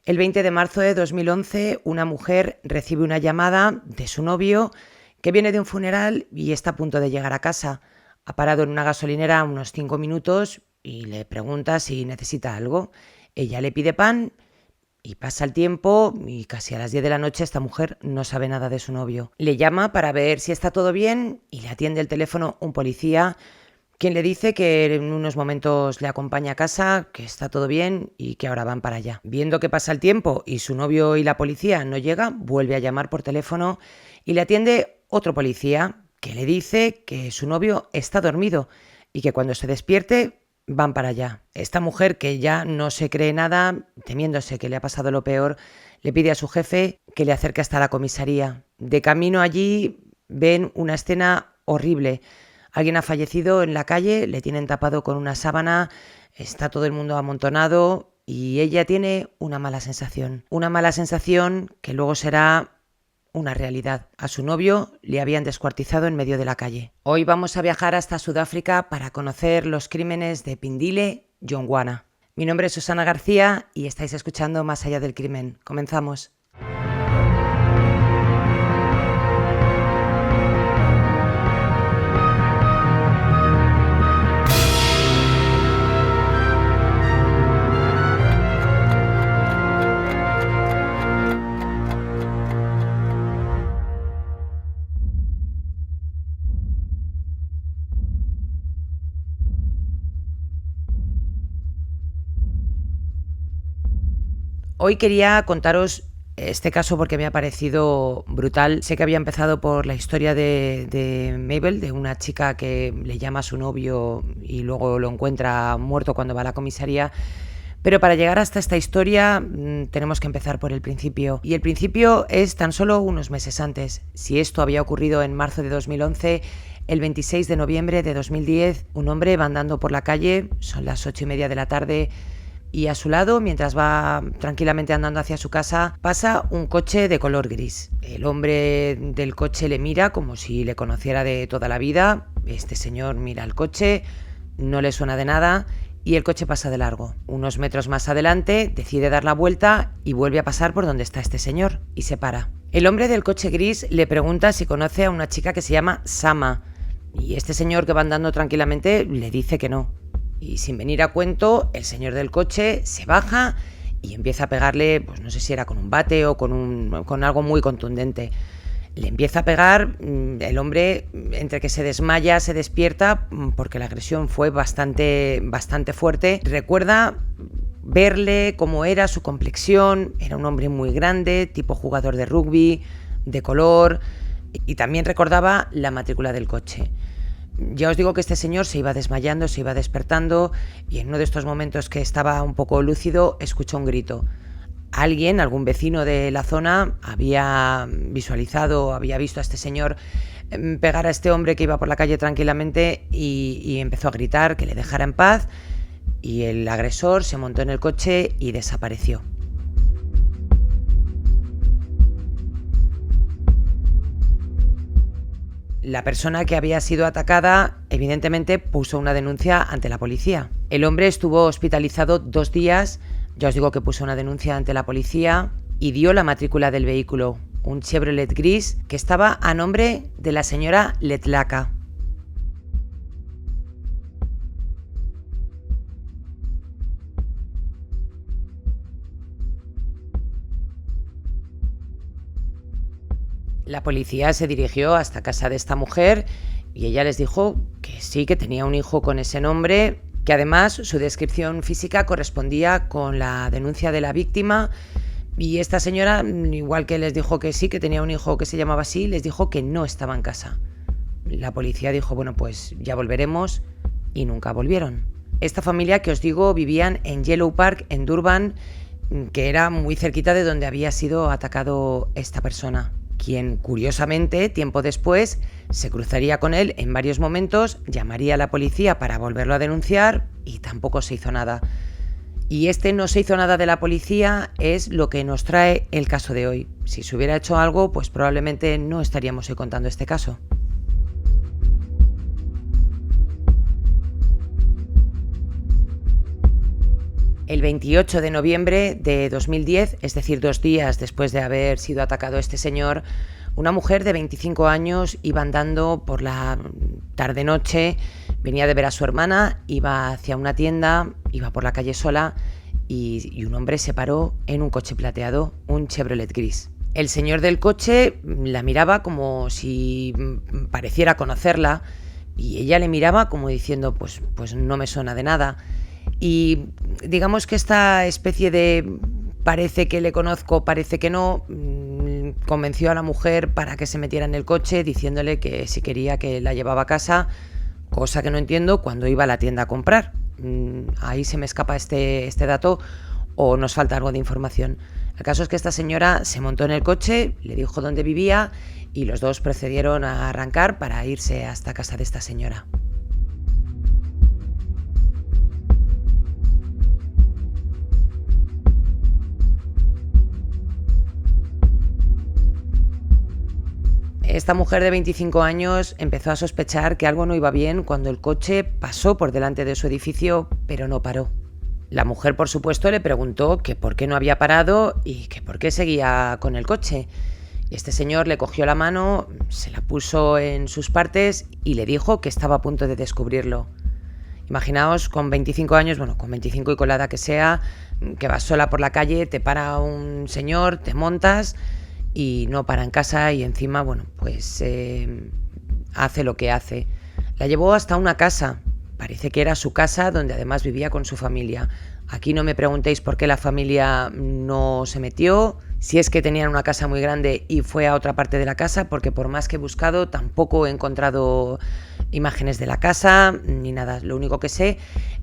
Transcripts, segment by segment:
El 20 de marzo de 2011, una mujer recibe una llamada de su novio que viene de un funeral y está a punto de llegar a casa. Ha parado en una gasolinera unos 5 minutos y le pregunta si necesita algo. Ella le pide pan y pasa el tiempo y casi a las 10 de la noche esta mujer no sabe nada de su novio. Le llama para ver si está todo bien y le atiende el teléfono un policía, quien le dice que en unos momentos le acompaña a casa, que está todo bien y que ahora van para allá. Viendo que pasa el tiempo y su novio y la policía no llegan, vuelve a llamar por teléfono y le atiende otro policía que le dice que su novio está dormido y que cuando se despierte van para allá. Esta mujer, que ya no se cree nada, temiéndose que le ha pasado lo peor, le pide a su jefe que le acerque hasta la comisaría. De camino allí ven una escena horrible. Alguien ha fallecido en la calle, le tienen tapado con una sábana, está todo el mundo amontonado y ella tiene una mala sensación. Una mala sensación que luego será una realidad. A su novio le habían descuartizado en medio de la calle. Hoy vamos a viajar hasta Sudáfrica para conocer los crímenes de Pindile Jongwana. Mi nombre es Susana García y estáis escuchando Más allá del crimen. Comenzamos. Hoy quería contaros este caso porque me ha parecido brutal. Sé que había empezado por la historia de Mabel, de una chica que le llama a su novio y luego lo encuentra muerto cuando va a la comisaría. Pero para llegar hasta esta historia tenemos que empezar por el principio. Y el principio es tan solo unos meses antes. Si esto había ocurrido en marzo de 2011, el 26 de noviembre de 2010, un hombre va andando por la calle, son las 8:30 de la tarde, y a su lado, mientras va tranquilamente andando hacia su casa, pasa un coche de color gris. El hombre del coche le mira como si le conociera de toda la vida. Este señor mira el coche, no le suena de nada y el coche pasa de largo. Unos metros más adelante decide dar la vuelta y vuelve a pasar por donde está este señor y se para. El hombre del coche gris le pregunta si conoce a una chica que se llama Sama y este señor, que va andando tranquilamente, le dice que no. Y sin venir a cuento, el señor del coche se baja y empieza a pegarle, pues no sé si era con un bate o con algo muy contundente. Le empieza a pegar, el hombre entre que se desmaya, se despierta, porque la agresión fue bastante fuerte. Recuerda verle cómo era su complexión, era un hombre muy grande, tipo jugador de rugby, de color, y también recordaba la matrícula del coche. Ya os digo que este señor se iba desmayando, se iba despertando y en uno de estos momentos que estaba un poco lúcido escuchó un grito. Alguien, algún vecino de la zona, había visualizado, había visto a este señor pegar a este hombre que iba por la calle tranquilamente y empezó a gritar que le dejara en paz, y el agresor se montó en el coche y desapareció. La persona que había sido atacada evidentemente puso una denuncia ante la policía. El hombre estuvo hospitalizado 2 días, ya os digo que puso una denuncia ante la policía y dio la matrícula del vehículo, un Chevrolet gris que estaba a nombre de la señora Letlaka. La policía se dirigió hasta casa de esta mujer y ella les dijo que sí, que tenía un hijo con ese nombre, que además su descripción física correspondía con la denuncia de la víctima, y esta señora, igual que les dijo que sí, que tenía un hijo que se llamaba así, les dijo que no estaba en casa. La policía dijo, bueno, pues ya volveremos, y nunca volvieron. Esta familia que os digo vivían en Yellow Park, en Durban, que era muy cerquita de donde había sido atacado esta persona, quien curiosamente tiempo después se cruzaría con él en varios momentos, llamaría a la policía para volverlo a denunciar y tampoco se hizo nada. Y este no se hizo nada de la policía es lo que nos trae el caso de hoy. Si se hubiera hecho algo, pues probablemente no estaríamos hoy contando este caso. El 28 de noviembre de 2010, es decir, 2 días después de haber sido atacado este señor, una mujer de 25 años iba andando por la tarde-noche, venía de ver a su hermana, iba hacia una tienda, iba por la calle sola y un hombre se paró en un coche plateado, un Chevrolet gris. El señor del coche la miraba como si pareciera conocerla y ella le miraba como diciendo, pues no me suena de nada. Y digamos que esta especie de parece que le conozco, parece que no, convenció a la mujer para que se metiera en el coche diciéndole que si quería que la llevaba a casa, cosa que no entiendo cuando iba a la tienda a comprar. Ahí se me escapa este dato o nos falta algo de información. El caso es que esta señora se montó en el coche, le dijo dónde vivía y los dos procedieron a arrancar para irse hasta casa de esta señora. Esta mujer de 25 años empezó a sospechar que algo no iba bien cuando el coche pasó por delante de su edificio, pero no paró. La mujer, por supuesto, le preguntó que por qué no había parado y que por qué seguía con el coche. Este señor le cogió la mano, se la puso en sus partes y le dijo que estaba a punto de descubrirlo. Imaginaos con 25 años, bueno, con 25 y con la edad que sea, que vas sola por la calle, te para un señor, te montas y no para en casa y encima, bueno, pues hace lo que hace. La llevó hasta una casa, parece que era su casa donde además vivía con su familia. Aquí no me preguntéis por qué la familia no se metió, si es que tenían una casa muy grande y fue a otra parte de la casa, porque por más que he buscado tampoco he encontrado imágenes de la casa ni nada. Lo único que sé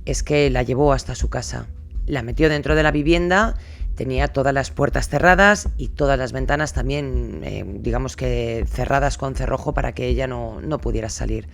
es que la llevó hasta su casa, la metió dentro de la vivienda. Tenía todas las puertas cerradas y todas las ventanas también, digamos que cerradas con cerrojo para que ella no pudiera salir.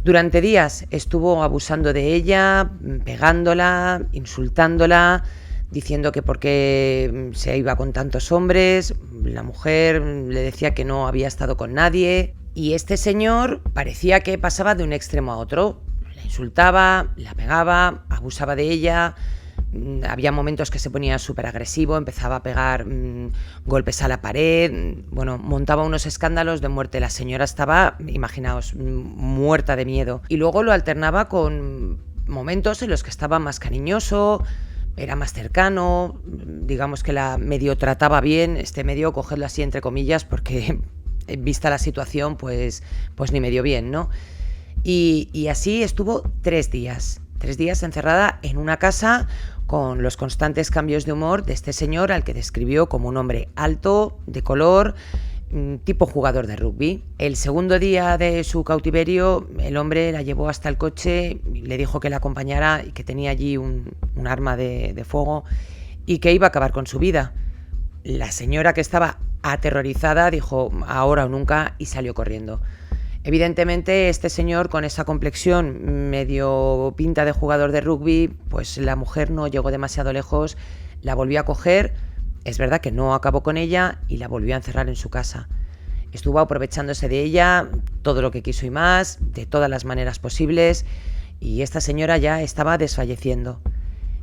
Durante días estuvo abusando de ella, pegándola, insultándola, diciendo que por qué se iba con tantos hombres. La mujer le decía que no había estado con nadie. Y este señor parecía que pasaba de un extremo a otro. La insultaba, la pegaba, abusaba de ella. Había momentos que se ponía súper agresivo, empezaba a pegar golpes a la pared, bueno, montaba unos escándalos de muerte. La señora estaba, imaginaos, muerta de miedo. Y luego lo alternaba con momentos en los que estaba más cariñoso, era más cercano, digamos que la medio trataba bien, medio, cogerlo así entre comillas, porque vista la situación, pues ni medio bien, ¿no? Y así estuvo 3 días. 3 días encerrada en una casa con los constantes cambios de humor de este señor al que describió como un hombre alto, de color, tipo jugador de rugby. El segundo día de su cautiverio, el hombre la llevó hasta el coche, le dijo que la acompañara y que tenía allí un arma de fuego y que iba a acabar con su vida. La señora, que estaba aterrorizada, dijo ahora o nunca y salió corriendo. Evidentemente este señor, con esa complexión medio pinta de jugador de rugby, pues la mujer no llegó demasiado lejos, la volvió a coger, es verdad que no acabó con ella y la volvió a encerrar en su casa. Estuvo aprovechándose de ella todo lo que quiso y más, de todas las maneras posibles, y esta señora ya estaba desfalleciendo.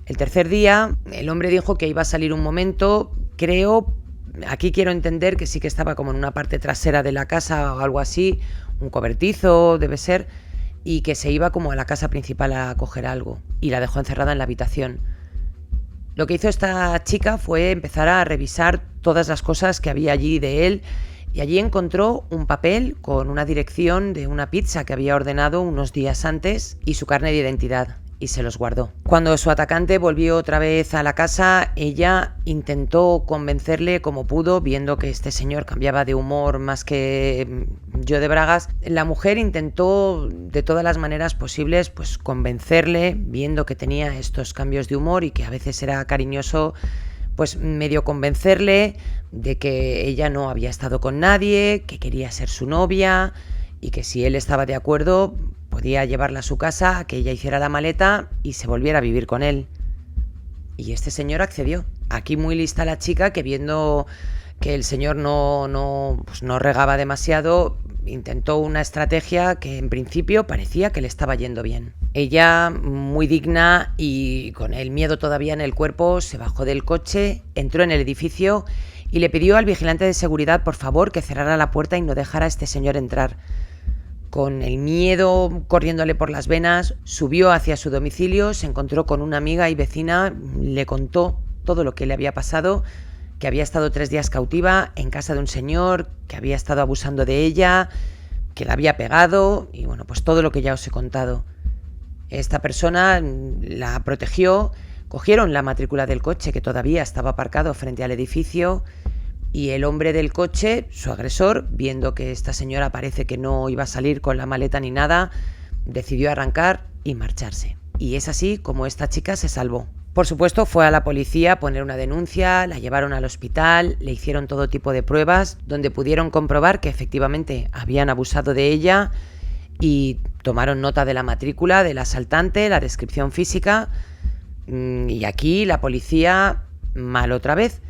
El tercer día el hombre dijo que iba a salir un momento, creo, aquí quiero entender que sí que estaba como en una parte trasera de la casa o algo así, un cobertizo debe ser, y que se iba como a la casa principal a coger algo y la dejó encerrada en la habitación. Lo que hizo esta chica fue empezar a revisar todas las cosas que había allí de él y allí encontró un papel con una dirección de una pizza que había ordenado unos días antes y su carnet de identidad, y se los guardó. Cuando su atacante volvió otra vez a la casa, ella intentó convencerle como pudo, viendo que este señor cambiaba de humor más que yo de bragas. La mujer intentó de todas las maneras posibles pues convencerle, viendo que tenía estos cambios de humor y que a veces era cariñoso, pues medio convencerle de que ella no había estado con nadie, que quería ser su novia y que si él estaba de acuerdo podía llevarla a su casa, que ella hiciera la maleta y se volviera a vivir con él. Y este señor accedió. Aquí muy lista la chica, que viendo que el señor pues no regaba demasiado, intentó una estrategia que en principio parecía que le estaba yendo bien. Ella, muy digna y con el miedo todavía en el cuerpo, se bajó del coche, entró en el edificio y le pidió al vigilante de seguridad, por favor, que cerrara la puerta y no dejara a este señor entrar. Con el miedo corriéndole por las venas, subió hacia su domicilio, se encontró con una amiga y vecina, le contó todo lo que le había pasado, que había estado 3 días cautiva en casa de un señor, que había estado abusando de ella, que la había pegado y bueno, pues todo lo que ya os he contado. Esta persona la protegió, cogieron la matrícula del coche que todavía estaba aparcado frente al edificio y el hombre del coche, su agresor, viendo que esta señora parece que no iba a salir con la maleta ni nada, decidió arrancar y marcharse. Y es así como esta chica se salvó. Por supuesto, fue a la policía a poner una denuncia, la llevaron al hospital, le hicieron todo tipo de pruebas, donde pudieron comprobar que efectivamente habían abusado de ella y tomaron nota de la matrícula del asaltante, la descripción física, y aquí la policía mal otra vez.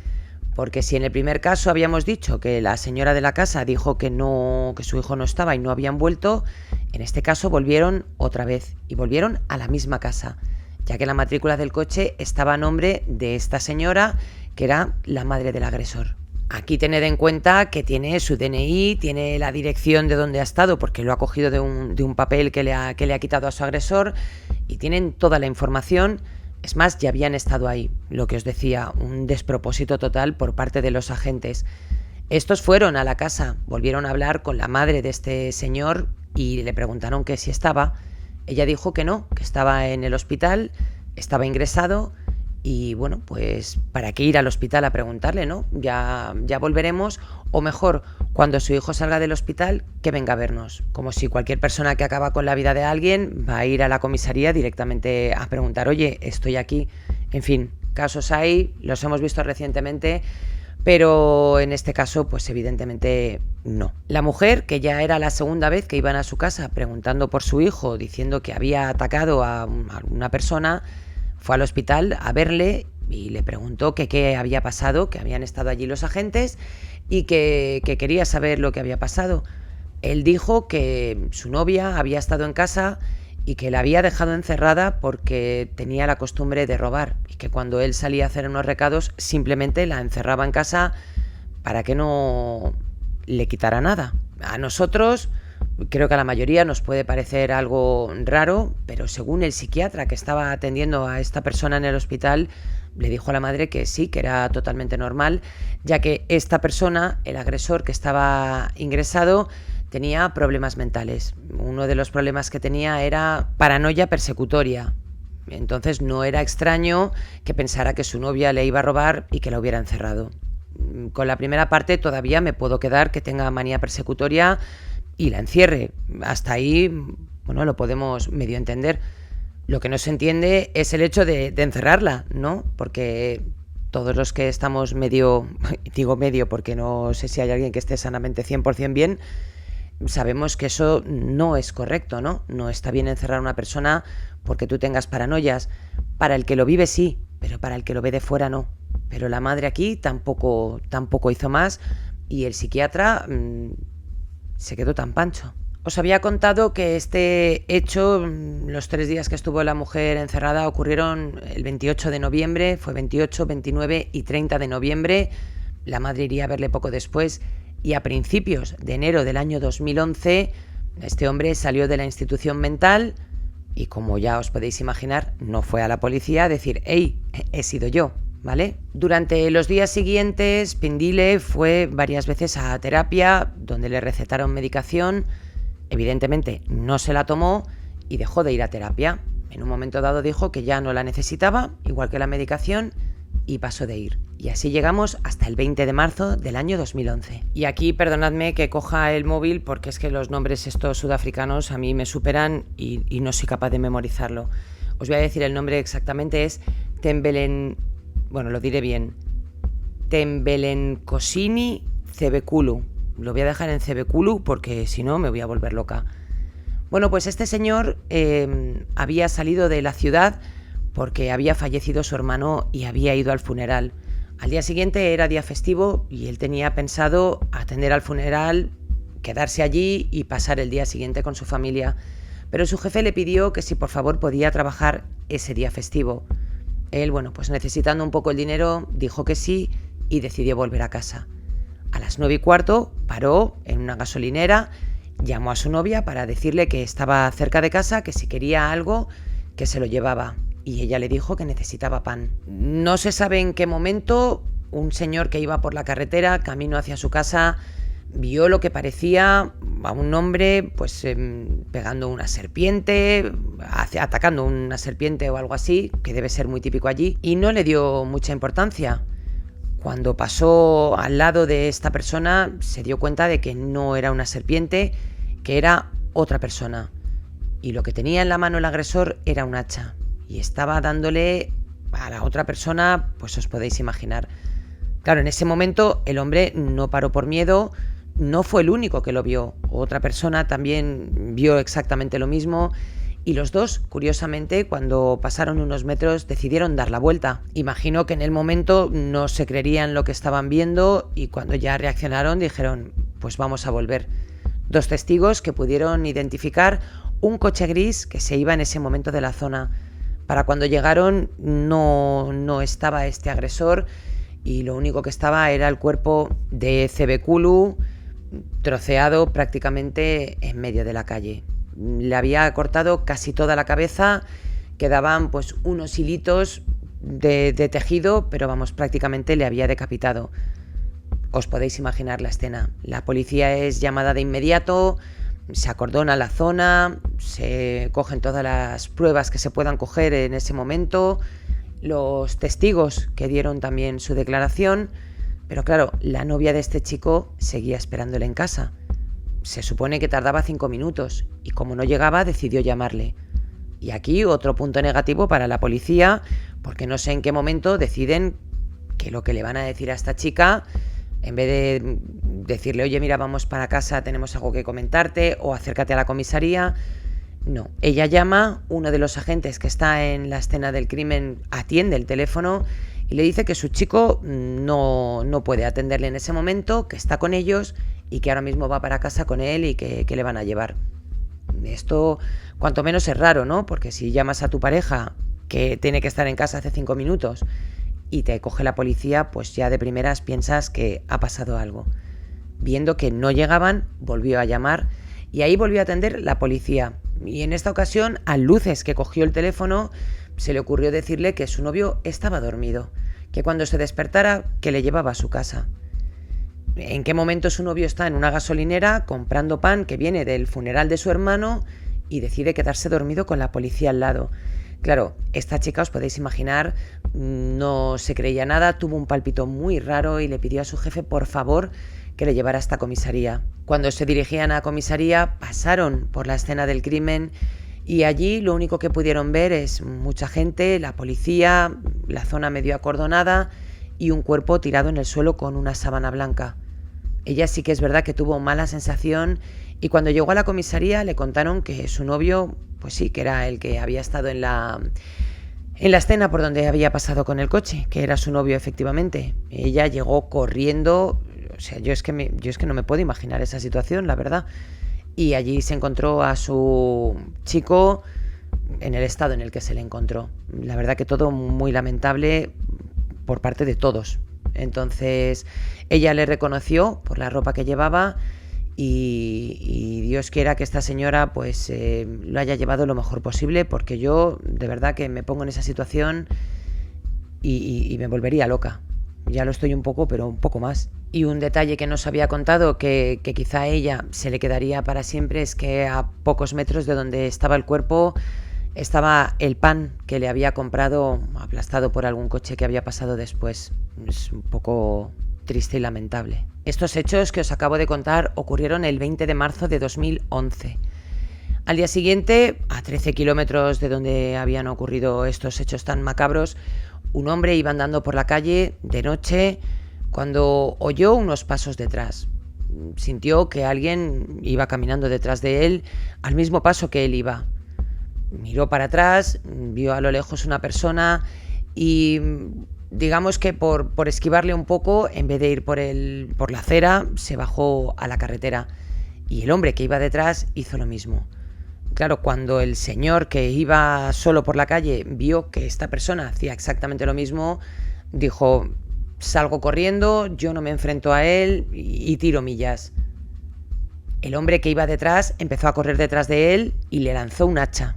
Porque si en el primer caso habíamos dicho que la señora de la casa dijo que no, que su hijo no estaba y no habían vuelto, en este caso volvieron otra vez y volvieron a la misma casa, ya que la matrícula del coche estaba a nombre de esta señora, que era la madre del agresor. Aquí tened en cuenta que tiene su DNI, tiene la dirección de donde ha estado, porque lo ha cogido de un papel que le ha quitado a su agresor, y tienen toda la información. Es más, ya habían estado ahí, lo que os decía, un despropósito total por parte de los agentes. Estos fueron a la casa, volvieron a hablar con la madre de este señor y le preguntaron que si estaba. Ella dijo que no, que estaba en el hospital, estaba ingresado y bueno, pues ¿para qué ir al hospital a preguntarle, no? Ya volveremos, o mejor, cuando su hijo salga del hospital, que venga a vernos. Como si cualquier persona que acaba con la vida de alguien va a ir a la comisaría directamente a preguntar, oye, estoy aquí. En fin, casos hay, los hemos visto recientemente, pero en este caso, pues evidentemente no. La mujer, que ya era la segunda vez que iban a su casa preguntando por su hijo, diciendo que había atacado a una persona, fue al hospital a verle y le preguntó que qué había pasado, que habían estado allí los agentes y que quería saber lo que había pasado. Él dijo que su novia había estado en casa y que la había dejado encerrada porque tenía la costumbre de robar y que cuando él salía a hacer unos recados simplemente la encerraba en casa para que no le quitara nada. A nosotros, creo que a la mayoría nos puede parecer algo raro, pero según el psiquiatra que estaba atendiendo a esta persona en el hospital, le dijo a la madre que sí, que era totalmente normal, ya que esta persona, el agresor que estaba ingresado, tenía problemas mentales. Uno de los problemas que tenía era paranoia persecutoria. Entonces no era extraño que pensara que su novia le iba a robar y que la hubiera encerrado. Con la primera parte todavía me puedo quedar que tenga manía persecutoria y la encierre. Hasta ahí, bueno, lo podemos medio entender. Lo que no se entiende es el hecho de encerrarla, ¿no? Porque todos los que estamos medio, digo medio porque no sé si hay alguien que esté sanamente 100% bien, sabemos que eso no es correcto, ¿no? No está bien encerrar a una persona porque tú tengas paranoias. Para el que lo vive sí, pero para el que lo ve de fuera no. Pero la madre aquí tampoco hizo más y el psiquiatra se quedó tan pancho. Os había contado que este hecho, los 3 días que estuvo la mujer encerrada, ocurrieron el 28 de noviembre, fue 28, 29 y 30 de noviembre. La madre iría a verle poco después y a principios de enero del año 2011 este hombre salió de la institución mental y, como ya os podéis imaginar, no fue a la policía a decir «Hey, he sido yo», ¿vale? Durante los días siguientes, Pindile fue varias veces a terapia, donde le recetaron medicación. Evidentemente no se la tomó y dejó de ir a terapia. En un momento dado dijo que ya no la necesitaba, igual que la medicación, y pasó de ir. Y así llegamos hasta el 20 de marzo del año 2011. Y aquí perdonadme que coja el móvil porque es que los nombres estos sudafricanos a mí me superan y no soy capaz de memorizarlo. Os voy a decir el nombre exactamente, es Tembelen... Bueno, lo diré bien. Thembelenkosini Cebekulu. Lo voy a dejar en Cebekulu porque si no me voy a volver loca. Bueno, pues este señor había salido de la ciudad porque había fallecido su hermano y había ido al funeral. Al día siguiente era día festivo y él tenía pensado atender al funeral, quedarse allí y pasar el día siguiente con su familia, pero su jefe le pidió que si por favor podía trabajar ese día festivo. Él, bueno, pues necesitando un poco el dinero, dijo que sí y decidió volver a casa. A las 9:15 paró en una gasolinera, llamó a su novia para decirle que estaba cerca de casa, que si quería algo, que se lo llevaba. Y ella le dijo que necesitaba pan. No se sabe en qué momento un señor que iba por la carretera, camino hacia su casa, vio lo que parecía a un hombre pues pegando una serpiente, atacando una serpiente o algo así, que debe ser muy típico allí, y no le dio mucha importancia. Cuando pasó al lado de esta persona se dio cuenta de que no era una serpiente, que era otra persona. Y lo que tenía en la mano el agresor era un hacha. Y estaba dándole a la otra persona, pues os podéis imaginar. Claro, en ese momento el hombre no paró por miedo, no fue el único que lo vio. Otra persona también vio exactamente lo mismo. Y los dos, curiosamente, cuando pasaron unos metros, decidieron dar la vuelta. Imagino que en el momento no se creerían lo que estaban viendo y cuando ya reaccionaron dijeron, pues vamos a volver. Dos testigos que pudieron identificar un coche gris que se iba en ese momento de la zona. Para cuando llegaron no estaba este agresor y lo único que estaba era el cuerpo de Cebekulu troceado prácticamente en medio de la calle. Le había cortado casi toda la cabeza, quedaban pues unos hilitos de tejido, pero vamos, prácticamente le había decapitado. Os podéis imaginar la escena. La policía es llamada de inmediato, se acordona la zona, se cogen todas las pruebas que se puedan coger en ese momento, los testigos que dieron también su declaración, pero claro, la novia de este chico seguía esperándole en casa. Se supone que tardaba 5 minutos y como no llegaba decidió llamarle. Y aquí otro punto negativo para la policía, porque no sé en qué momento deciden que lo que le van a decir a esta chica, en vez de decirle, oye, mira, vamos para casa, tenemos algo que comentarte, o acércate a la comisaría, no. Ella llama, uno de los agentes que está en la escena del crimen atiende el teléfono y le dice que su chico no puede atenderle en ese momento, que está con ellos y que ahora mismo va para casa con él y que le van a llevar. Esto cuanto menos es raro, ¿no? Porque si llamas a tu pareja que tiene que estar en casa hace 5 minutos y te coge la policía, pues ya de primeras piensas que ha pasado algo. Viendo que no llegaban, volvió a llamar y ahí volvió a atender la policía. Y en esta ocasión, a luces que cogió el teléfono, se le ocurrió decirle que su novio estaba dormido, que cuando se despertara, que le llevaba a su casa. ¿En qué momento su novio está en una gasolinera comprando pan que viene del funeral de su hermano y decide quedarse dormido con la policía al lado? Claro, esta chica, os podéis imaginar, no se creía nada, tuvo un pálpito muy raro y le pidió a su jefe, por favor, que le llevara a esta comisaría. Cuando se dirigían a comisaría, pasaron por la escena del crimen y allí lo único que pudieron ver es mucha gente, la policía, la zona medio acordonada y un cuerpo tirado en el suelo con una sábana blanca. Ella sí que es verdad que tuvo mala sensación y cuando llegó a la comisaría le contaron que su novio, pues sí, que era el que había estado en la escena por donde había pasado con el coche, que era su novio efectivamente. Ella llegó corriendo, o sea, yo es que no me puedo imaginar esa situación, la verdad. Y allí se encontró a su chico en el estado en el que se le encontró. La verdad que todo muy lamentable por parte de todos. Entonces ella le reconoció por la ropa que llevaba y Dios quiera que esta señora pues lo haya llevado lo mejor posible, porque yo de verdad que me pongo en esa situación y me volvería loca. Ya lo estoy un poco, pero un poco más. Y un detalle que nos había contado que quizá a ella se le quedaría para siempre es que a pocos metros de donde estaba el cuerpo estaba el pan que le había comprado aplastado por algún coche que había pasado después. Es un poco triste y lamentable. Estos hechos que os acabo de contar ocurrieron el 20 de marzo de 2011. Al día siguiente, a 13 kilómetros de donde habían ocurrido estos hechos tan macabros, un hombre iba andando por la calle de noche cuando oyó unos pasos detrás. Sintió que alguien iba caminando detrás de él al mismo paso que él iba. Miró para atrás, vio a lo lejos una persona y Digamos que por esquivarle un poco, en vez de ir por la acera, se bajó a la carretera. Y el hombre que iba detrás hizo lo mismo. Claro, cuando el señor que iba solo por la calle vio que esta persona hacía exactamente lo mismo, dijo: salgo corriendo, yo no me enfrento a él y tiro millas. El hombre que iba detrás empezó a correr detrás de él y le lanzó un hacha.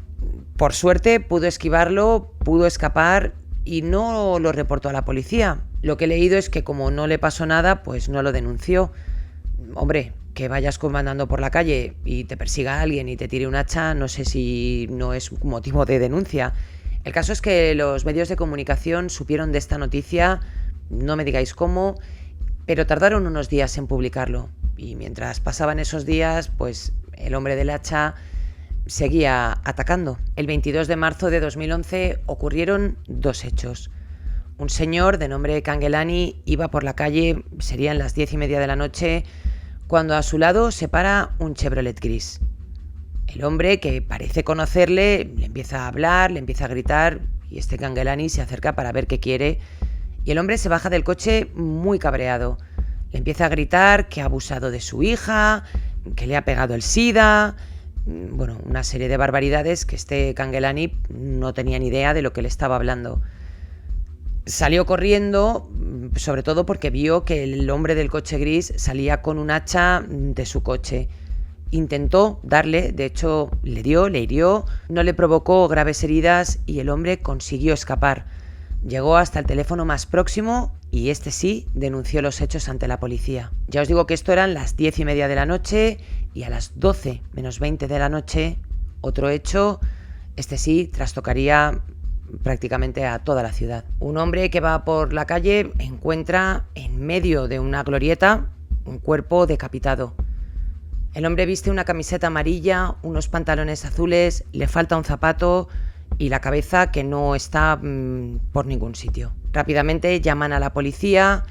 Por suerte pudo esquivarlo, pudo escapar y no lo reportó a la policía. Lo que he leído es que como no le pasó nada, pues no lo denunció. Hombre, que vayas comandando por la calle y te persiga alguien y te tire un hacha, no sé si no es motivo de denuncia. El caso es que los medios de comunicación supieron de esta noticia, no me digáis cómo, pero tardaron unos días en publicarlo. Y mientras pasaban esos días, pues el hombre del hacha seguía atacando. El 22 de marzo de 2011 ocurrieron dos hechos. Un señor de nombre Kangelani iba por la calle, serían las 10:30 de la noche, cuando a su lado se para un Chevrolet gris. El hombre, que parece conocerle, le empieza a hablar, le empieza a gritar, y este Kangelani se acerca para ver qué quiere, y el hombre se baja del coche muy cabreado. Le empieza a gritar que ha abusado de su hija, que le ha pegado el SIDA, bueno, una serie de barbaridades que este Kangelani no tenía ni idea de lo que le estaba hablando. Salió corriendo, sobre todo porque vio que el hombre del coche gris salía con un hacha de su coche. Intentó darle, de hecho le hirió, no le provocó graves heridas y el hombre consiguió escapar. Llegó hasta el teléfono más próximo y este sí denunció los hechos ante la policía. Ya os digo que esto eran las 10:30 de la noche y a las 12 menos 20 de la noche, otro hecho, este sí trastocaría prácticamente a toda la ciudad. Un hombre que va por la calle encuentra en medio de una glorieta un cuerpo decapitado. El hombre viste una camiseta amarilla, unos pantalones azules, le falta un zapato y la cabeza que no está por ningún sitio. Rápidamente llaman a la policía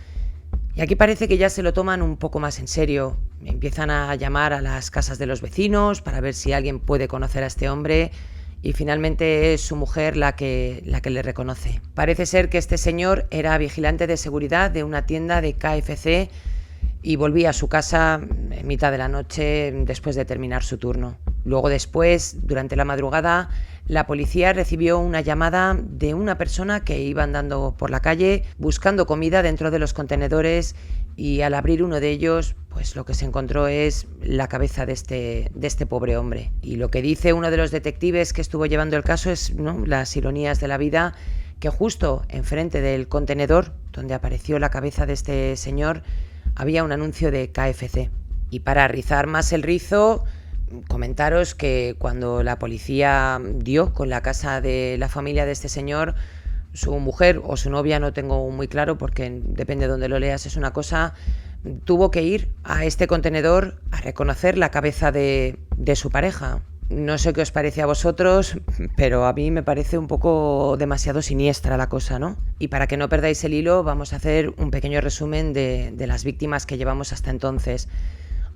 y aquí parece que ya se lo toman un poco más en serio. Empiezan a llamar a las casas de los vecinos para ver si alguien puede conocer a este hombre y finalmente es su mujer la que le reconoce. Parece ser que este señor era vigilante de seguridad de una tienda de KFC y volvía a su casa en mitad de la noche después de terminar su turno. Luego después, durante la madrugada, la policía recibió una llamada de una persona que iba andando por la calle buscando comida dentro de los contenedores y al abrir uno de ellos, pues lo que se encontró es la cabeza de este pobre hombre. Y lo que dice uno de los detectives que estuvo llevando el caso es, ¿no?, las ironías de la vida, que justo enfrente del contenedor donde apareció la cabeza de este señor había un anuncio de KFC. Y para rizar más el rizo, comentaros que cuando la policía dio con la casa de la familia de este señor, su mujer o su novia, no tengo muy claro porque depende de dónde lo leas, es una cosa, tuvo que ir a este contenedor a reconocer la cabeza de su pareja. No sé qué os parece a vosotros, pero a mí me parece un poco demasiado siniestra la cosa, ¿no? Y para que no perdáis el hilo, vamos a hacer un pequeño resumen de las víctimas que llevamos hasta entonces.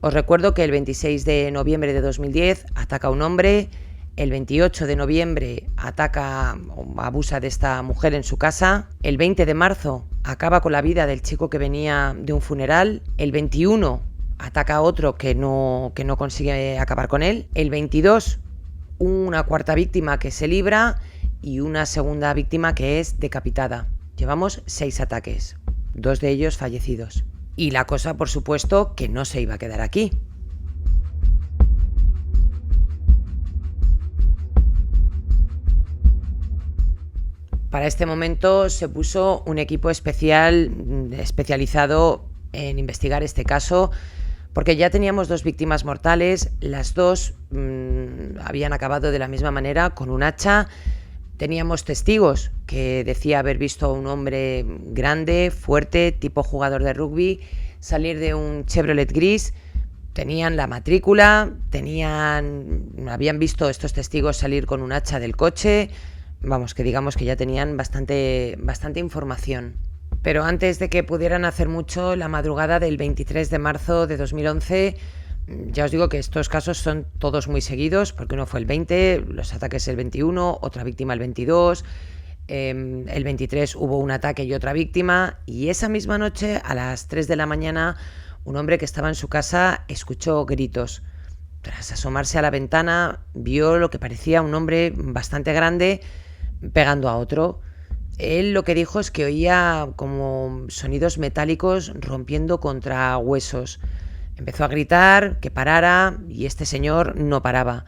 Os recuerdo que el 26 de noviembre de 2010 ataca a un hombre, el 28 de noviembre ataca o abusa de esta mujer en su casa, el 20 de marzo acaba con la vida del chico que venía de un funeral, el 21 ataca a otro que no consigue acabar con él, el 22 una cuarta víctima que se libra y una segunda víctima que es decapitada. Llevamos 6 ataques, 2 de ellos fallecidos. Y la cosa, por supuesto, que no se iba a quedar aquí. Para este momento se puso un equipo especializado en investigar este caso, porque ya teníamos 2 víctimas mortales, las 2 habían acabado de la misma manera, con un hacha. Teníamos testigos que decía haber visto a un hombre grande, fuerte, tipo jugador de rugby, salir de un Chevrolet gris. Tenían la matrícula, habían visto estos testigos salir con un hacha del coche. Vamos, que digamos que ya tenían bastante información. Pero antes de que pudieran hacer mucho, la madrugada del 23 de marzo de 2011, ya os digo que estos casos son todos muy seguidos, porque uno fue el 20, los ataques el 21, otra víctima el 22, El 23 hubo un ataque y otra víctima, y esa misma noche, a las 3 de la mañana, un hombre que estaba en su casa escuchó gritos. Tras asomarse a la ventana, vio lo que parecía un hombre bastante grande pegando a otro. Él lo que dijo es que oía como sonidos metálicos rompiendo contra huesos. Empezó a gritar que parara y este señor no paraba.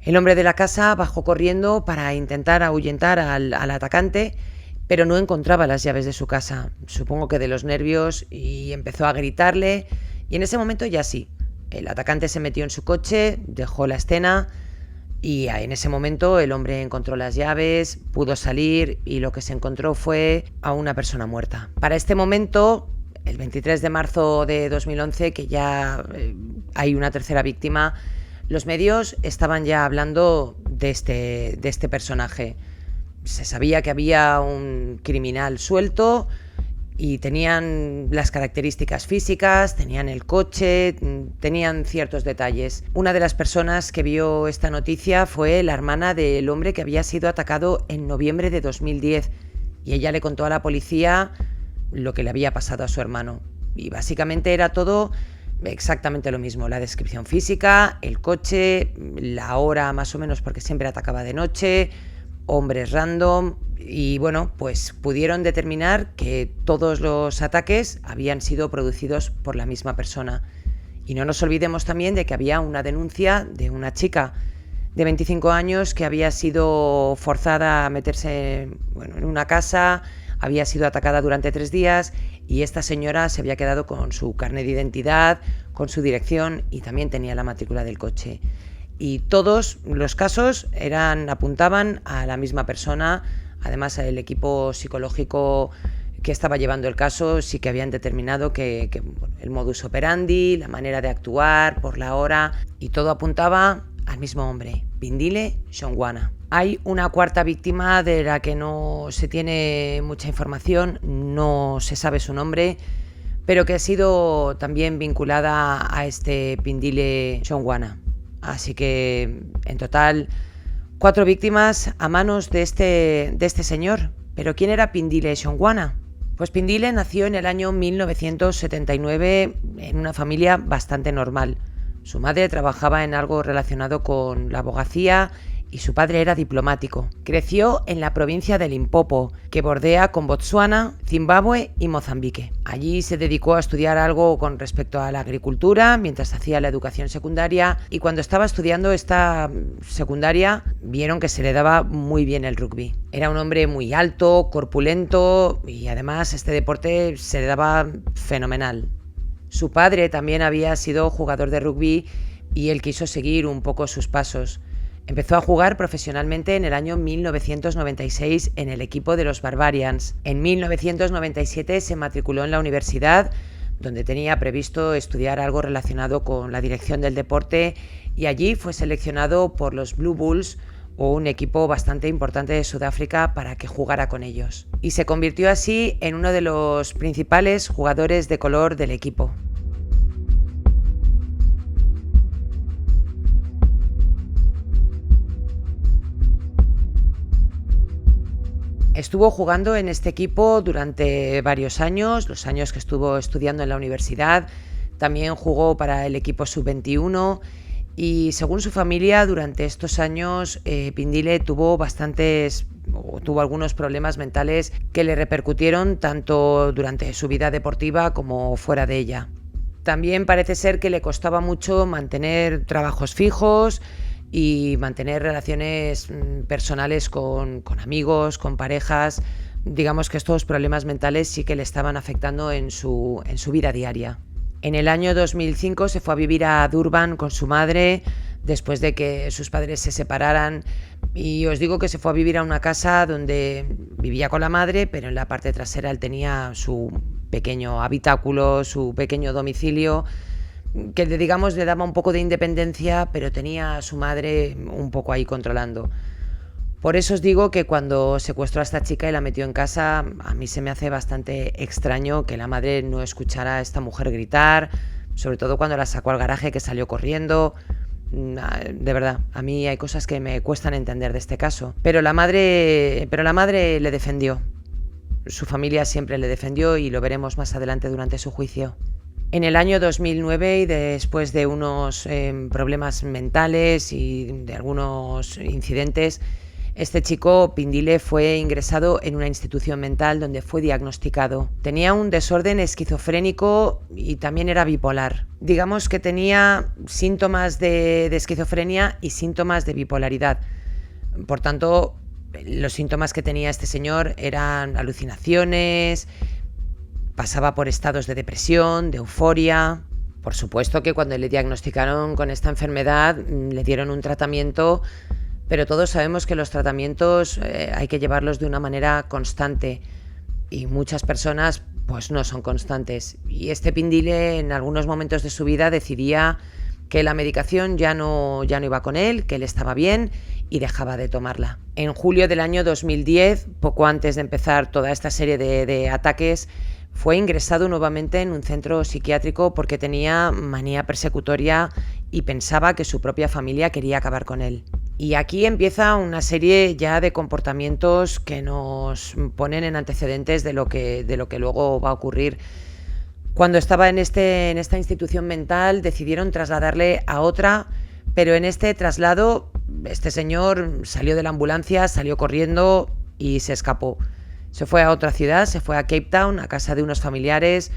El hombre de la casa bajó corriendo para intentar ahuyentar al atacante, pero no encontraba las llaves de su casa, supongo que de los nervios, y empezó a gritarle, y en ese momento ya sí, el atacante se metió en su coche, dejó la escena, y en ese momento el hombre encontró las llaves, pudo salir, y lo que se encontró fue a una persona muerta. Para este momento, el 23 de marzo de 2011, que ya hay una tercera víctima, los medios estaban ya hablando de este personaje. Se sabía que había un criminal suelto y tenían las características físicas, tenían el coche, tenían ciertos detalles. Una de las personas que vio esta noticia fue la hermana del hombre que había sido atacado en noviembre de 2010, y ella le contó a la policía lo que le había pasado a su hermano. Y básicamente era todo exactamente lo mismo: la descripción física, el coche, la hora más o menos, porque siempre atacaba de noche, hombres random, y bueno, pues pudieron determinar que todos los ataques habían sido producidos por la misma persona. Y no nos olvidemos también de que había una denuncia de una chica de 25 años que había sido forzada a meterse en una casa, había sido atacada durante 3 días, y esta señora se había quedado con su carnet de identidad, con su dirección, y también tenía la matrícula del coche. Y todos los casos apuntaban a la misma persona. Además, el equipo psicológico que estaba llevando el caso sí que habían determinado que el modus operandi, la manera de actuar, por la hora, y todo apuntaba al mismo hombre, Pindile Shongwana. Hay una cuarta víctima de la que no se tiene mucha información, no se sabe su nombre, pero que ha sido también vinculada a este Pindile Shongwana. Así que, en total, 4 víctimas a manos de este señor. ¿Pero quién era Pindile Shongwana? Pues Pindile nació en el año 1979 en una familia bastante normal. Su madre trabajaba en algo relacionado con la abogacía y su padre era diplomático. Creció en la provincia de Limpopo, que bordea con Botsuana, Zimbabue y Mozambique. Allí se dedicó a estudiar algo con respecto a la agricultura mientras hacía la educación secundaria, y cuando estaba estudiando esta secundaria vieron que se le daba muy bien el rugby. Era un hombre muy alto, corpulento, y además este deporte se le daba fenomenal. Su padre también había sido jugador de rugby y él quiso seguir un poco sus pasos. Empezó a jugar profesionalmente en el año 1996 en el equipo de los Barbarians. En 1997 se matriculó en la universidad, donde tenía previsto estudiar algo relacionado con la dirección del deporte, y allí fue seleccionado por los Blue Bulls, o un equipo bastante importante de Sudáfrica, para que jugara con ellos. Y se convirtió así en uno de los principales jugadores de color del equipo. Estuvo jugando en este equipo durante varios años, los años que estuvo estudiando en la universidad. También jugó para el equipo sub-21, y según su familia, durante estos años Pindile tuvo algunos problemas mentales que le repercutieron tanto durante su vida deportiva como fuera de ella. También parece ser que le costaba mucho mantener trabajos fijos y mantener relaciones personales con amigos, con parejas. Digamos que estos problemas mentales sí que le estaban afectando en su vida diaria. En el año 2005 se fue a vivir a Durban con su madre, después de que sus padres se separaran, y os digo que se fue a vivir a una casa donde vivía con la madre, pero en la parte trasera él tenía su pequeño habitáculo, su pequeño domicilio, que digamos le daba un poco de independencia, pero tenía a su madre un poco ahí controlando. Por eso os digo que cuando secuestró a esta chica y la metió en casa, a mí se me hace bastante extraño que la madre no escuchara a esta mujer gritar, sobre todo cuando la sacó al garaje, que salió corriendo. De verdad, a mí hay cosas que me cuestan entender de este caso. Pero la madre le defendió. Su familia siempre le defendió y lo veremos más adelante durante su juicio. En el año 2009, y después de unos problemas mentales y de algunos incidentes, este chico, Pindile, fue ingresado en una institución mental donde fue diagnosticado. Tenía un desorden esquizofrénico y también era bipolar. Digamos que tenía síntomas de esquizofrenia y síntomas de bipolaridad. Por tanto, los síntomas que tenía este señor eran alucinaciones, pasaba por estados de depresión, de euforia. Por supuesto que cuando le diagnosticaron con esta enfermedad le dieron un tratamiento, pero todos sabemos que los tratamientos hay que llevarlos de una manera constante y muchas personas pues no son constantes. Y este Pindile en algunos momentos de su vida decidía que la medicación ya no iba con él, que él estaba bien y dejaba de tomarla. En julio del año 2010, poco antes de empezar toda esta serie de ataques, fue ingresado nuevamente en un centro psiquiátrico porque tenía manía persecutoria y pensaba que su propia familia quería acabar con él. Y aquí empieza una serie ya de comportamientos que nos ponen en antecedentes de lo que luego va a ocurrir. Cuando estaba en esta institución mental decidieron trasladarle a otra, pero en este traslado este señor salió de la ambulancia, salió corriendo y se escapó. Se fue a otra ciudad, se fue a Cape Town, a casa de unos familiares.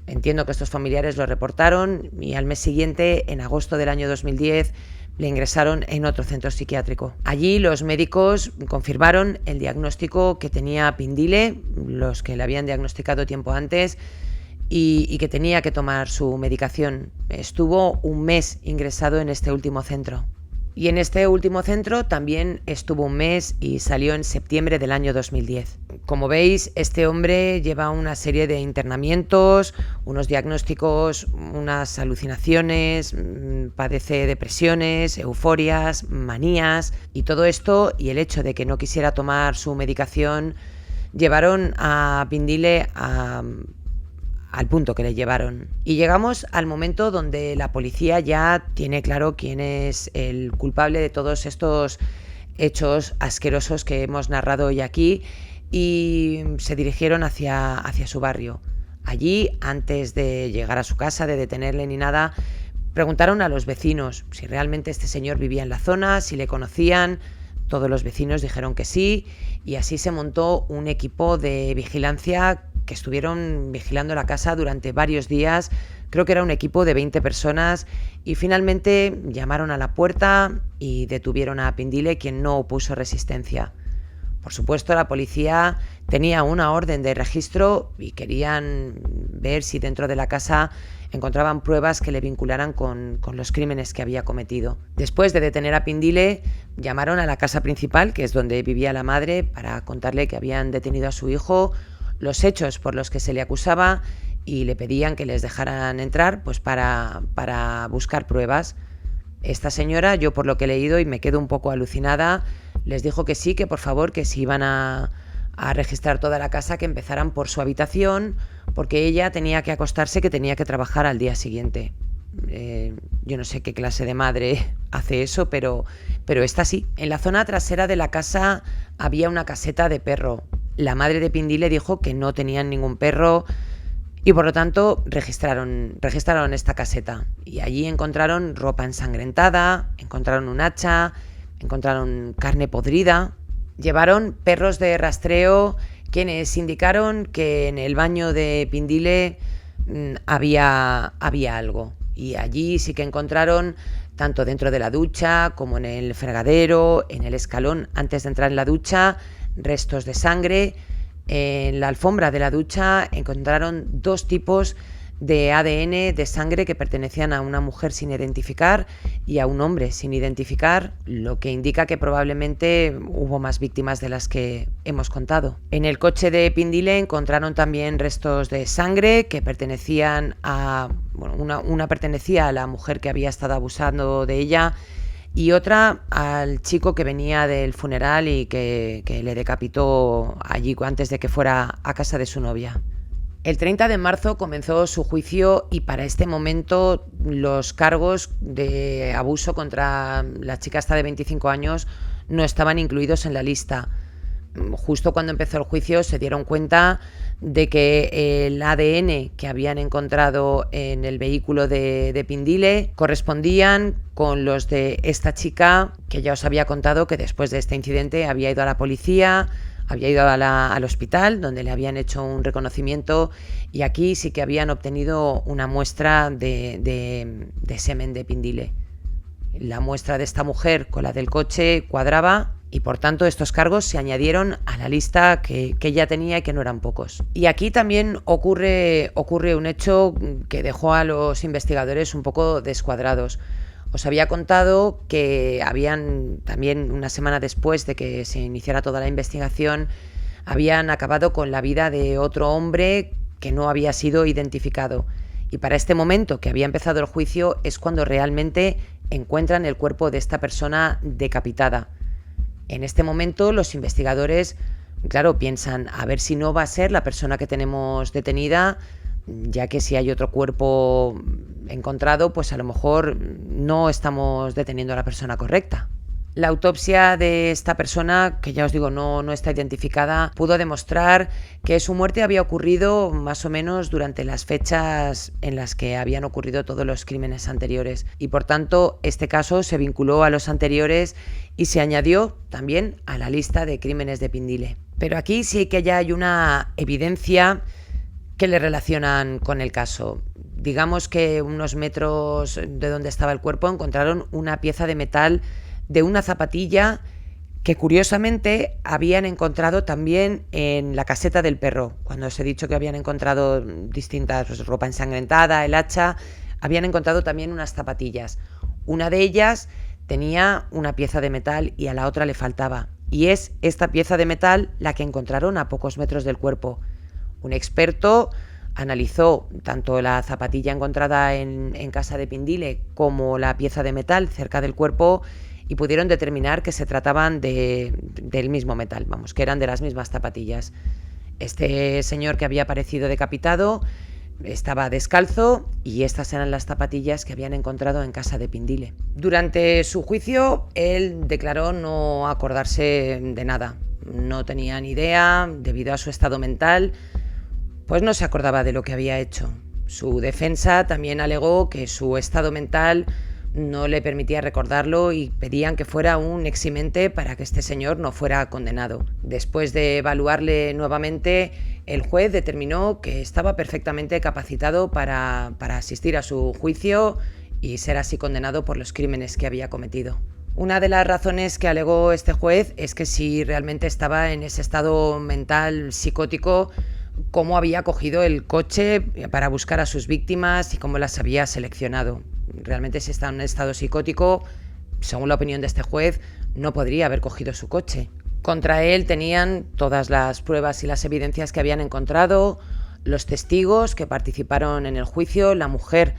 Entiendo que estos familiares lo reportaron y al mes siguiente, en agosto del año 2010, le ingresaron en otro centro psiquiátrico. Allí los médicos confirmaron el diagnóstico que tenía Pindile, los que le habían diagnosticado tiempo antes, y que tenía que tomar su medicación. Estuvo un mes ingresado en este último centro. Y en este último centro también estuvo un mes y salió en septiembre del año 2010. Como veis, este hombre lleva una serie de internamientos, unos diagnósticos, unas alucinaciones, padece depresiones, euforias, manías, y todo esto y el hecho de que no quisiera tomar su medicación llevaron a Pindile al punto que le llevaron. Y llegamos al momento donde la policía ya tiene claro quién es el culpable de todos estos hechos asquerosos que hemos narrado hoy aquí, y se dirigieron hacia su barrio. Allí, antes de llegar a su casa, de detenerle ni nada, preguntaron a los vecinos si realmente este señor vivía en la zona, si le conocían. Todos los vecinos dijeron que sí, y así se montó un equipo de vigilancia que estuvieron vigilando la casa durante varios días. Creo que era un equipo de 20 personas y finalmente llamaron a la puerta y detuvieron a Pindile, quien no opuso resistencia. Por supuesto, la policía tenía una orden de registro y querían ver si dentro de la casa encontraban pruebas que le vincularan con los crímenes que había cometido. Después de detener a Pindile, llamaron a la casa principal, que es donde vivía la madre, para contarle que habían detenido a su hijo, los hechos por los que se le acusaba, y le pedían que les dejaran entrar pues para buscar pruebas. Esta señora, yo por lo que he leído y me quedo un poco alucinada, les dijo que sí, que por favor, que si iban a registrar toda la casa, que empezaran por su habitación, porque ella tenía que acostarse, que tenía que trabajar al día siguiente. Yo no sé qué clase de madre hace eso, pero esta sí. En la zona trasera de la casa había una caseta de perro. La madre de Pindile dijo que no tenían ningún perro y por lo tanto registraron esta caseta. Y allí encontraron ropa ensangrentada, encontraron un hacha, encontraron carne podrida. Llevaron perros de rastreo, quienes indicaron que en el baño de Pindile había algo. Y allí sí que encontraron, tanto dentro de la ducha como en el fregadero, en el escalón antes de entrar en la ducha, restos de sangre. En la alfombra de la ducha encontraron 2 tipos de ADN de sangre que pertenecían a una mujer sin identificar y a un hombre sin identificar, lo que indica que probablemente hubo más víctimas de las que hemos contado. En el coche de Pindile encontraron también restos de sangre que pertenecían a... una pertenecía a la mujer que había estado abusando de ella y otra al chico que venía del funeral y que le decapitó allí antes de que fuera a casa de su novia. El 30 de marzo comenzó su juicio y para este momento los cargos de abuso contra la chica esta de 25 años no estaban incluidos en la lista. Justo cuando empezó el juicio se dieron cuenta de que el ADN que habían encontrado en el vehículo de Pindile correspondían con los de esta chica, que ya os había contado que después de este incidente había ido a la policía, había ido al hospital donde le habían hecho un reconocimiento, y aquí sí que habían obtenido una muestra de semen de Pindile. La muestra de esta mujer con la del coche cuadraba, y por tanto estos cargos se añadieron a la lista que ella tenía y que no eran pocos. Y aquí también ocurre un hecho que dejó a los investigadores un poco descuadrados. Os había contado que habían también, una semana después de que se iniciara toda la investigación, habían acabado con la vida de otro hombre que no había sido identificado. Y para este momento que había empezado el juicio es cuando realmente encuentran el cuerpo de esta persona decapitada. En este momento los investigadores, claro, piensan a ver si no va a ser la persona que tenemos detenida, ya que si hay otro cuerpo encontrado, pues a lo mejor no estamos deteniendo a la persona correcta. La autopsia de esta persona, que ya os digo no está identificada, pudo demostrar que su muerte había ocurrido más o menos durante las fechas en las que habían ocurrido todos los crímenes anteriores, y por tanto este caso se vinculó a los anteriores y se añadió también a la lista de crímenes de Pindile. Pero aquí sí que ya hay una evidencia que le relacionan con el caso. Digamos que unos metros de donde estaba el cuerpo encontraron una pieza de metal de una zapatilla que curiosamente habían encontrado también en la caseta del perro. Cuando os he dicho que habían encontrado distintas, pues, ropa ensangrentada, el hacha, habían encontrado también unas zapatillas. Una de ellas tenía una pieza de metal y a la otra le faltaba. Y es esta pieza de metal la que encontraron a pocos metros del cuerpo. Un experto analizó tanto la zapatilla encontrada en casa de Pindile como la pieza de metal cerca del cuerpo y pudieron determinar que se trataban del mismo metal, vamos, que eran de las mismas zapatillas. Este señor que había aparecido decapitado estaba descalzo y estas eran las zapatillas que habían encontrado en casa de Pindile. Durante su juicio, él declaró no acordarse de nada. No tenía ni idea, debido a su estado mental, pues no se acordaba de lo que había hecho. Su defensa también alegó que su estado mental no le permitía recordarlo y pedían que fuera un eximente para que este señor no fuera condenado. Después de evaluarle nuevamente, el juez determinó que estaba perfectamente capacitado para asistir a su juicio y ser así condenado por los crímenes que había cometido. Una de las razones que alegó este juez es que si realmente estaba en ese estado mental psicótico, cómo había cogido el coche para buscar a sus víctimas y cómo las había seleccionado. Realmente si está en un estado psicótico, según la opinión de este juez, no podría haber cogido su coche. Contra él tenían todas las pruebas y las evidencias que habían encontrado, los testigos que participaron en el juicio, la mujer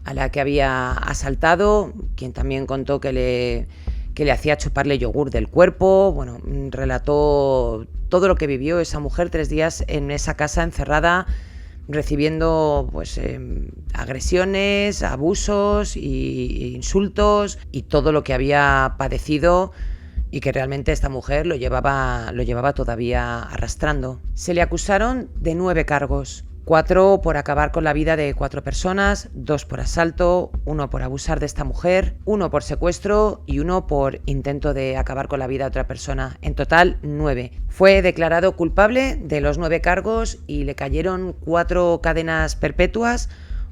a la que había asaltado, quien también contó que le hacía chuparle yogur del cuerpo. Bueno, relató todo lo que vivió esa mujer 3 días en esa casa encerrada, recibiendo pues agresiones, abusos e insultos y todo lo que había padecido, y que realmente esta mujer lo llevaba todavía arrastrando. Se le acusaron de 9 cargos. 4 por acabar con la vida de 4 personas, 2 por asalto, 1 por abusar de esta mujer, 1 por secuestro y 1 por intento de acabar con la vida de otra persona. En total, 9. Fue declarado culpable de los 9 cargos y le cayeron 4 cadenas perpetuas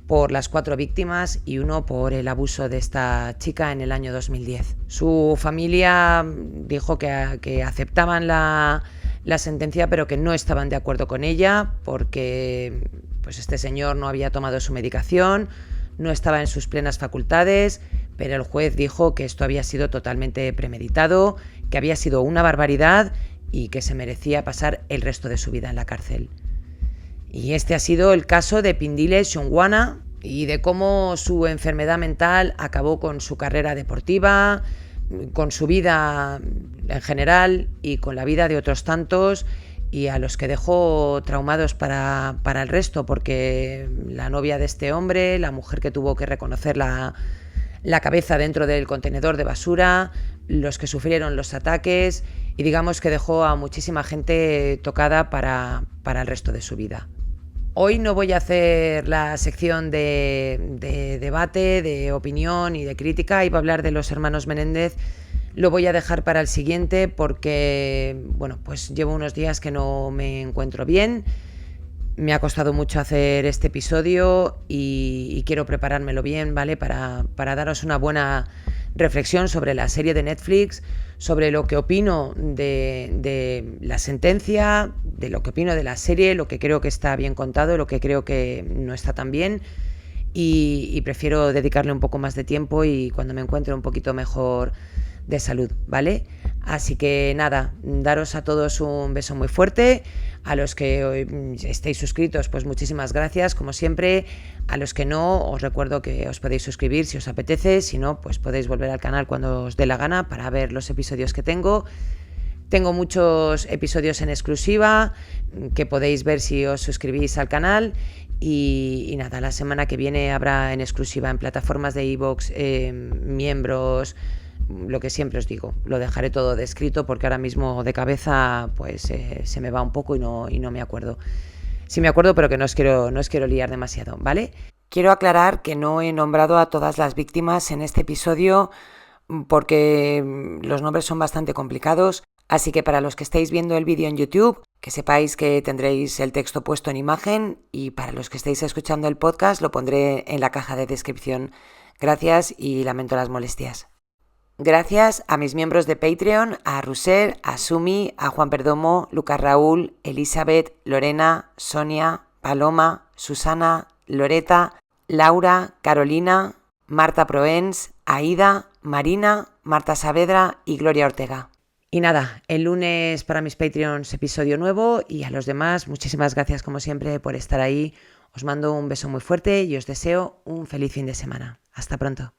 por las 4 víctimas y 1 por el abuso de esta chica en el año 2010. Su familia dijo que aceptaban la sentencia, pero que no estaban de acuerdo con ella porque pues este señor no había tomado su medicación, no estaba en sus plenas facultades, pero el juez dijo que esto había sido totalmente premeditado, que había sido una barbaridad y que se merecía pasar el resto de su vida en la cárcel. Y este ha sido el caso de Pindile Shongwana y de cómo su enfermedad mental acabó con su carrera deportiva, con su vida en general y con la vida de otros tantos y a los que dejo traumados para el resto, porque la novia de este hombre, la mujer que tuvo que reconocer la cabeza dentro del contenedor de basura, los que sufrieron los ataques, y digamos que dejó a muchísima gente tocada para el resto de su vida. Hoy no voy a hacer la sección de debate, de opinión y de crítica, iba a hablar de los hermanos Menéndez. Lo voy a dejar para el siguiente porque, bueno, pues llevo unos días que no me encuentro bien. Me ha costado mucho hacer este episodio y quiero preparármelo bien, ¿vale? Para daros una buena reflexión sobre la serie de Netflix, sobre lo que opino de la sentencia, de lo que opino de la serie, lo que creo que está bien contado, lo que creo que no está tan bien. Y prefiero dedicarle un poco más de tiempo y cuando me encuentre un poquito mejor de salud, ¿vale? Así que nada, daros a todos un beso muy fuerte. A los que estéis suscritos, pues muchísimas gracias, como siempre. A los que no, os recuerdo que os podéis suscribir si os apetece. Si no, pues podéis volver al canal cuando os dé la gana para ver los episodios que tengo. Tengo muchos episodios en exclusiva que podéis ver si os suscribís al canal. Y nada, la semana que viene habrá en exclusiva en plataformas de iVoox, miembros, lo que siempre os digo. Lo dejaré todo descrito porque ahora mismo de cabeza pues se me va un poco y no me acuerdo. Sí me acuerdo, pero que no os quiero liar demasiado, ¿vale? Quiero aclarar que no he nombrado a todas las víctimas en este episodio porque los nombres son bastante complicados. Así que para los que estéis viendo el vídeo en YouTube, que sepáis que tendréis el texto puesto en imagen, y para los que estéis escuchando el podcast lo pondré en la caja de descripción. Gracias y lamento las molestias. Gracias a mis miembros de Patreon, a Ruser, a Sumi, a Juan Perdomo, Lucas Raúl, Elizabeth, Lorena, Sonia, Paloma, Susana, Loreta, Laura, Carolina, Marta Proens, Aida, Marina, Marta Saavedra y Gloria Ortega. Y nada, el lunes para mis Patreons episodio nuevo, y a los demás muchísimas gracias como siempre por estar ahí. Os mando un beso muy fuerte y os deseo un feliz fin de semana. Hasta pronto.